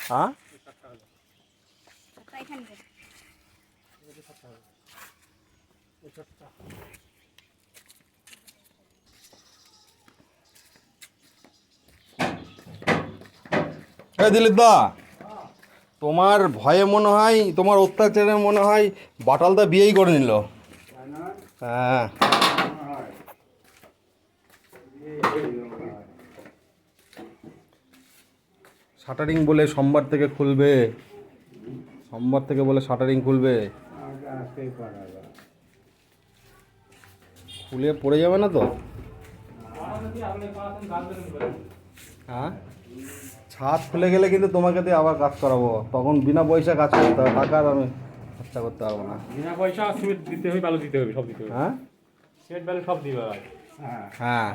হ্যাঁ দিলীপ দা, তোমার ভয়ে মনে হয়, তোমার অত্যাচারে মনে হয় বাটালদা বিয়েই করে নিল। হ্যাঁ, শাটারিং বলে সোমবার থেকে খুলবে, সোমবার থেকে বলে শাটারিং খুলবে। খুলে পড়ে যাবে না তো? হ্যাঁ, ছাদ খুলে গেলে কিন্তু তোমাকে দিয়ে আবার কাজ করাবো, তখন বিনা পয়সা কাজ করতে হবে, টাকা আর আমি খরচা করতে পারবো না। বিনা পয়সা সিমেন্ট দিতে হবে, বালু দিতে হবে, সব দিতে হবে। হ্যাঁ সিমেন্ট বালু সব দিবে। হ্যাঁ